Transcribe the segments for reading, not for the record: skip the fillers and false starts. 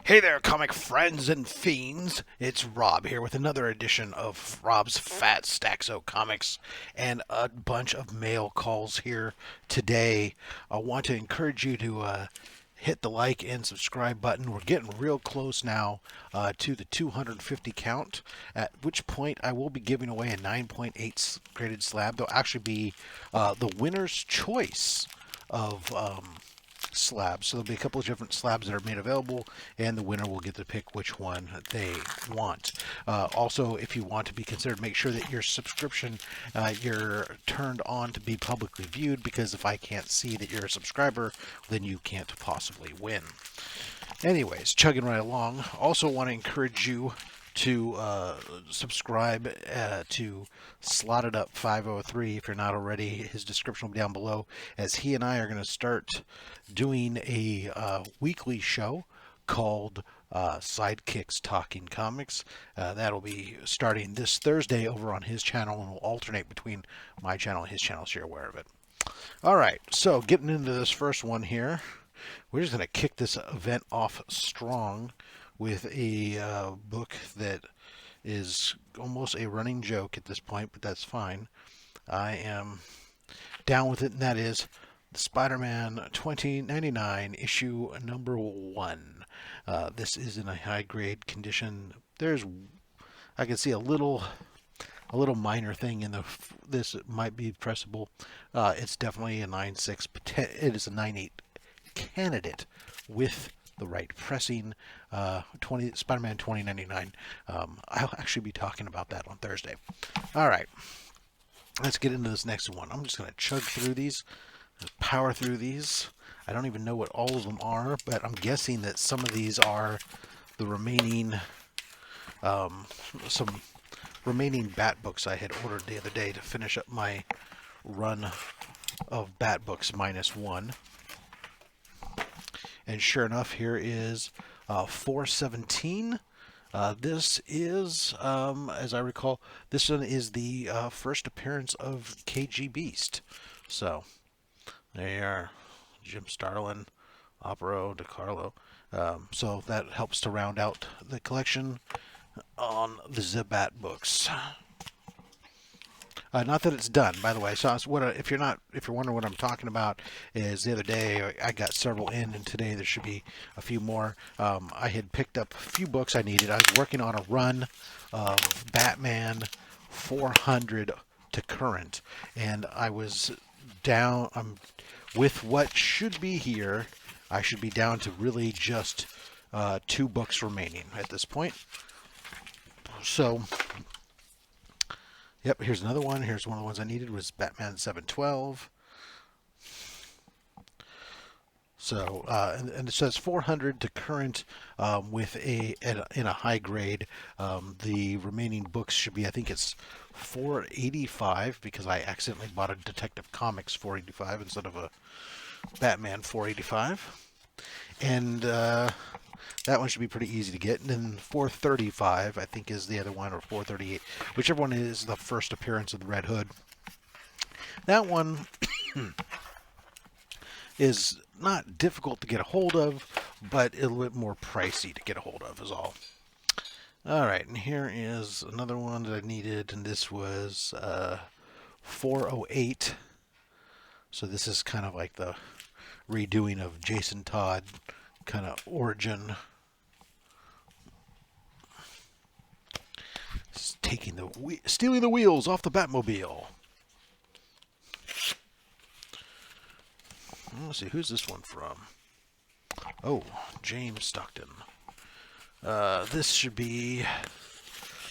Hey there, comic friends and fiends. It's Rob here with another edition of Rob's Fat Stacks of Comics and a bunch of mail calls here today. I want to encourage you to hit the like and subscribe button. We're getting real close now to the 250 count, at which point I will be giving away a 9.8 graded slab. There'll actually be the winner's choice of slabs. So there'll be a couple of different slabs that are made available, and the winner will get to pick which one they want. Also, if you want to be considered, make sure that your subscription you're turned on to be publicly viewed, because if I can't see that you're a subscriber, then you can't possibly win. Anyways, chugging right along. Also want to encourage you to subscribe to Slotted Up 503 if you're not already. His description will be down below, as he and I are going to start doing a weekly show called Sidekicks Talking Comics. That'll be starting this Thursday over on his channel, and will alternate between my channel and his channel, so you're aware of it. All right, so getting into this first one here, we're just going to kick this event off strong with a book that is almost a running joke at this point, but that's fine. I am down with it, and that is the Spider-Man 2099 issue number 1. This is in a high-grade condition. I can see a little minor thing in this might be pressable. It's definitely a 9.6. It is a 9.8 candidate with the right pressing. Spider-Man 2099. I'll actually be talking about that on Thursday. All right, let's get into this next one. I'm just going to chug through these, power through these. I don't even know what all of them are, but I'm guessing that some of these are the remaining, some remaining Bat books I had ordered the other day to finish up my run of Bat books -1. And sure enough, here is 417. This is, as I recall, this one is the first appearance of KG Beast. So, there you are. Jim Starlin, Opero, DeCarlo. So that helps to round out the collection on the Zabat books. Not that it's done, by the way. So if you're wondering what I'm talking about, is the other day I got several in, and today there should be a few more. I had picked up a few books I needed. I was working on a run of Batman 400 to current, and I was down. With what should be here, I should be down to really just 2 books remaining at this point. So. Yep, here's another one. Here's one of the ones I needed, was Batman 712. So, and it says 400 to current with in a high grade. The remaining books should be, I think it's 485, because I accidentally bought a Detective Comics 485 instead of a Batman 485. And that one should be pretty easy to get. And then 435, I think, is the other one, or 438. Whichever one is the first appearance of the Red Hood. That one is not difficult to get a hold of, but a little bit more pricey to get a hold of is all. All right, and here is another one that I needed, and this was 408. So this is kind of like the redoing of Jason Todd kind of origin. Stealing the wheels off the Batmobile. Let's see, who's this one from? Oh, James Stockton. This should be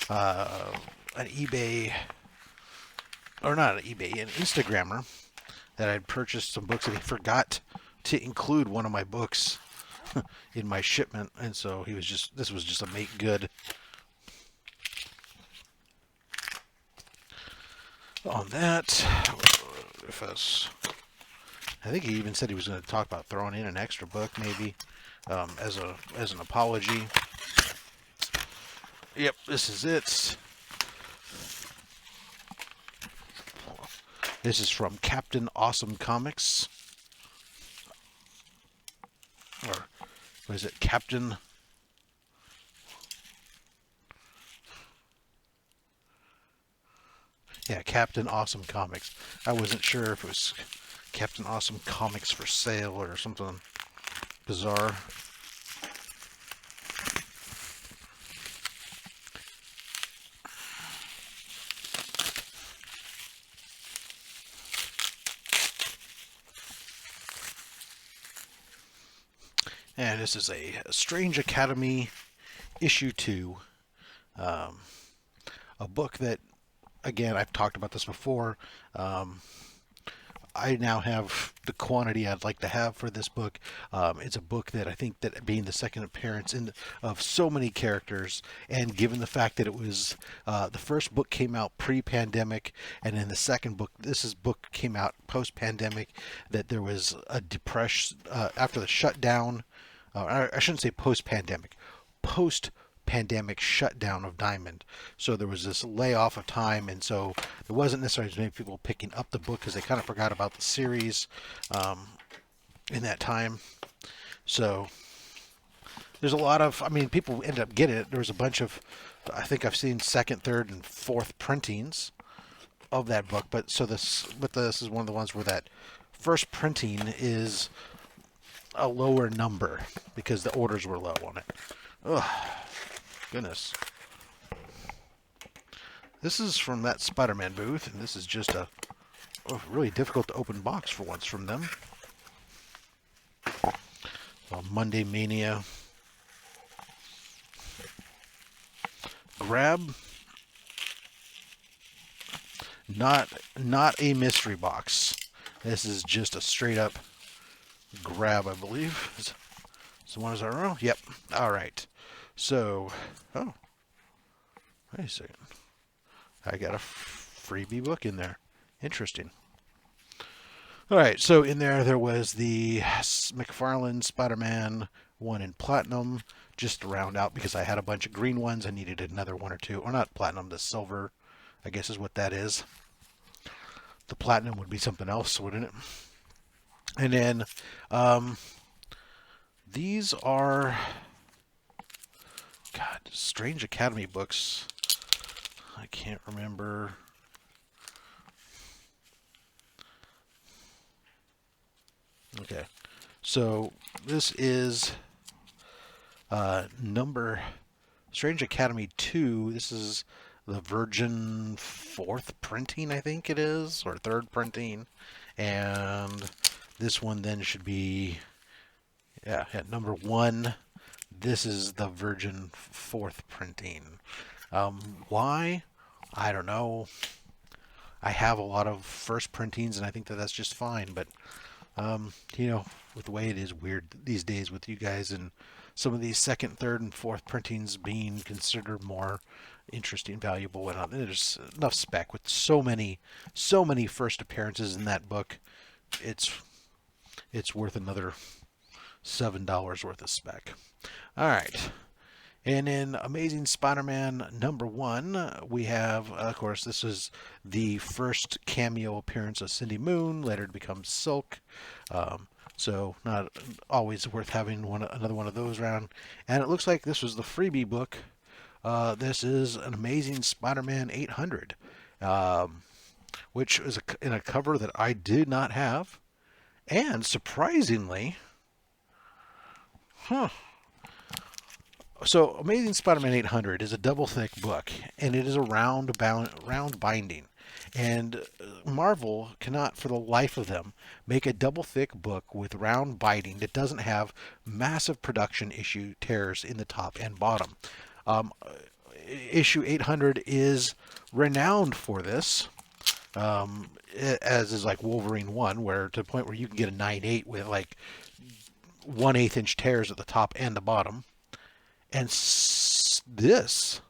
an eBay, or not an eBay, an Instagrammer that I'd purchased some books, and he forgot to include one of my books in my shipment, and so this was just a make good. On that, I think he even said he was going to talk about throwing in an extra book, maybe, as an apology. Yep, this is it. This is from Captain Awesome Comics. Or, what is it? Captain Yeah, Captain Awesome Comics. I wasn't sure if it was Captain Awesome Comics for sale or something bizarre. And this is a Strange Academy issue 2. Um, a book that, again, I've talked about this before. I now have the quantity I'd like to have for this book. It's a book that I think that being the second appearance of so many characters, and given the fact that it was the first book came out pre-pandemic, and then the second book, book came out post-pandemic, that there was a depression after the shutdown. I shouldn't say post-pandemic, post-pandemic shutdown of Diamond. So there was this layoff of time, and so there wasn't necessarily as many people picking up the book because they kind of forgot about the series in that time. So there's a lot of, I mean, people ended up getting it. There was a bunch of, I think I've seen second, third, and fourth printings of that book. But this is one of the ones where that first printing is a lower number because the orders were low on it. Ugh, goodness. This is from that Spider-Man booth, and this is just a really difficult to open box for once from them. Monday Mania. Grab. Not a mystery box. This is just a straight up grab, I believe. So one is our own? Yep. All right. So, oh, wait a second. I got a freebie book in there. Interesting. All right. So in there was the McFarlane Spider-Man one in platinum, just to round out because I had a bunch of green ones. I needed another one or two, or not platinum, the silver, I guess is what that is. The platinum would be something else, wouldn't it? And then these are, God, Strange Academy books. I can't remember. Okay, so this is number Strange Academy 2. This is the Virgin 4th printing, I think it is, or 3rd printing. And this one then should be, yeah, at number 1. This is the Virgin 4th printing. Why? I don't know. I have a lot of first printings, and I think that that's just fine. But, you know, with the way it is weird these days with you guys and some of these second, third, and fourth printings being considered more interesting, valuable, and there's enough spec with so many first appearances in that book. It's worth another $7 worth of spec. All right. And in Amazing Spider-Man number 1, we have, of course, this is the first cameo appearance of Cindy Moon, later to become Silk. So not always worth having another one of those around. And it looks like this was the freebie book. This is an Amazing Spider-Man 800, which is in a cover that I did not have. And surprisingly, so Amazing Spider-Man 800 is a double thick book, and it is a round binding. And Marvel cannot, for the life of them, make a double thick book with round binding that doesn't have massive production issue tears in the top and bottom. Issue 800 is renowned for this, as is like Wolverine 1, where to the point where you can get a 9/8 with like 1/8 inch tears at the top and the bottom. And this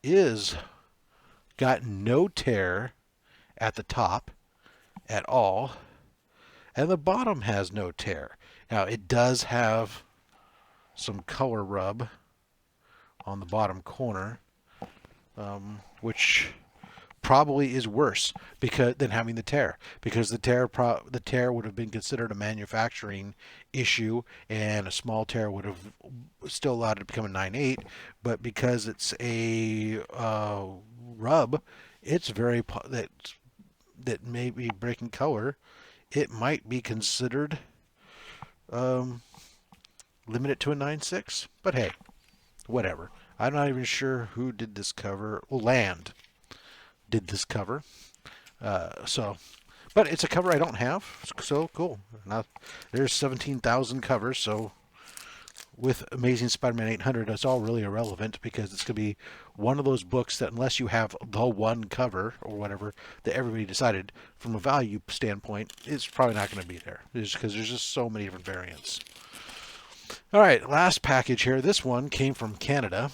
is got no tear at the top at all, and the bottom has no tear. Now it does have some color rub on the bottom corner, which probably is worse than having the tear, because the tear would have been considered a manufacturing issue, and a small tear would have still allowed it to become a 9/8, but because it's a rub, it's very that may be breaking color. It might be considered um, limited to a 9.6, but hey, whatever. I'm not even sure who did this cover. Well, Land did this cover. But it's a cover I don't have, so cool. Now, there's 17,000 covers, so with Amazing Spider-Man 800, it's all really irrelevant because it's going to be one of those books that unless you have the one cover or whatever that everybody decided from a value standpoint, it's probably not going to be there. It's because there's just so many different variants. All right, last package here. This one came from Canada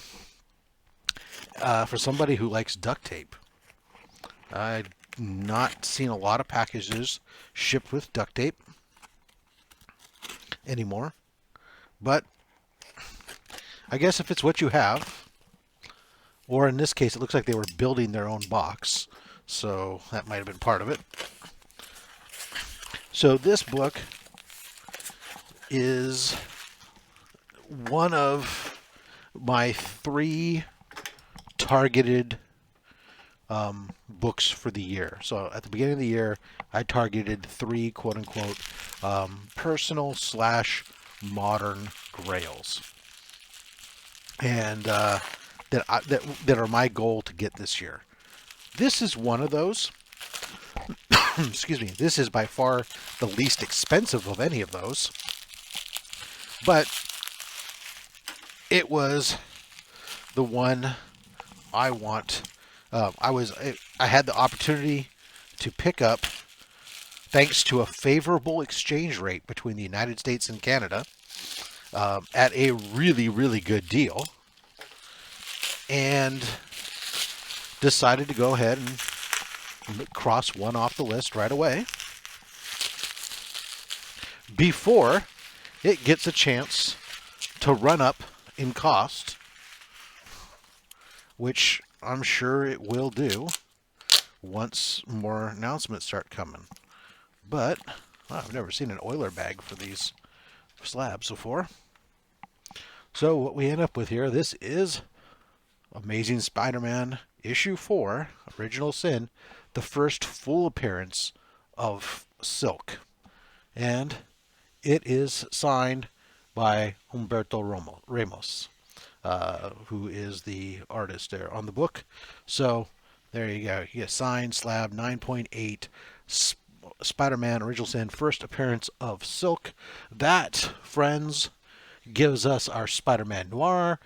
for somebody who likes duct tape. I've not seen a lot of packages shipped with duct tape anymore, but I guess if it's what you have, or in this case, it looks like they were building their own box, so that might have been part of it. So this book is one of my 3 targeted books for the year. So at the beginning of the year, I targeted 3 quote-unquote personal / modern grails, and that are my goal to get this year. This is one of those. Excuse me. This is by far the least expensive of any of those, but it was the one I want. I had the opportunity to pick up, thanks to a favorable exchange rate between the United States and Canada, at a really, really good deal, and decided to go ahead and cross one off the list right away before it gets a chance to run up in cost, which I'm sure it will do once more announcements start coming. But I've never seen an oiler bag for these slabs before. So what we end up with here, this is Amazing Spider-Man issue 4, Original Sin, the first full appearance of Silk. And it is signed by Humberto Ramos. Who is the artist there on the book. So there you go. You get signed slab 9.8 Spider-Man Original Sin, first appearance of Silk. That, friends, gives us our Spider-Man Noir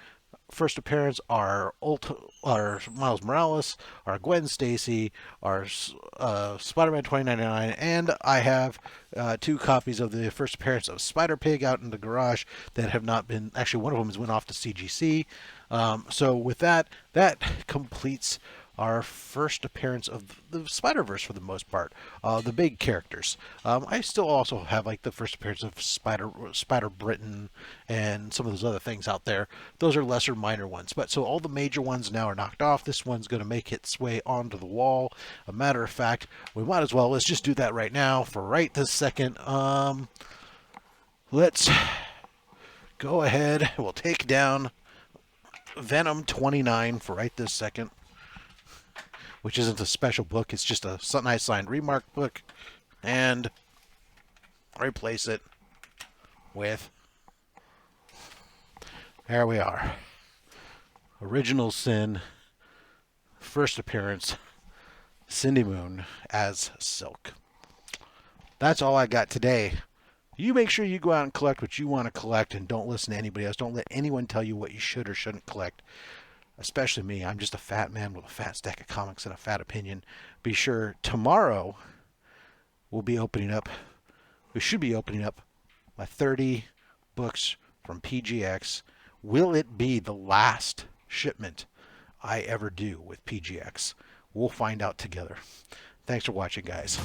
first appearance, our Miles Morales, our Gwen Stacy, our Spider-Man 2099, and I have 2 copies of the first appearance of Spider-Pig out in the garage that have not been, actually one of them has went off to CGC. So with that completes our first appearance of the Spider-Verse for the most part, the big characters. I still also have like the first appearance of Spider-Britain and some of those other things out there. Those are lesser minor ones, but so all the major ones now are knocked off. This one's going to make its way onto the wall. A matter of fact, we might as well, let's just do that right now for right this second. Let's go ahead. We'll take down Venom 29 for right this second, which isn't a special book. It's just a nice signed remark book, and replace it with, there we are, Original Sin, first appearance, Cindy Moon as Silk. That's all I got today. You make sure you go out and collect what you want to collect, and don't listen to anybody else. Don't let anyone tell you what you should or shouldn't collect. Especially me. I'm just a fat man with a fat stack of comics and a fat opinion. Be sure tomorrow we should be opening up my 30 books from PGX. Will it be the last shipment I ever do with PGX? We'll find out together. Thanks for watching, guys.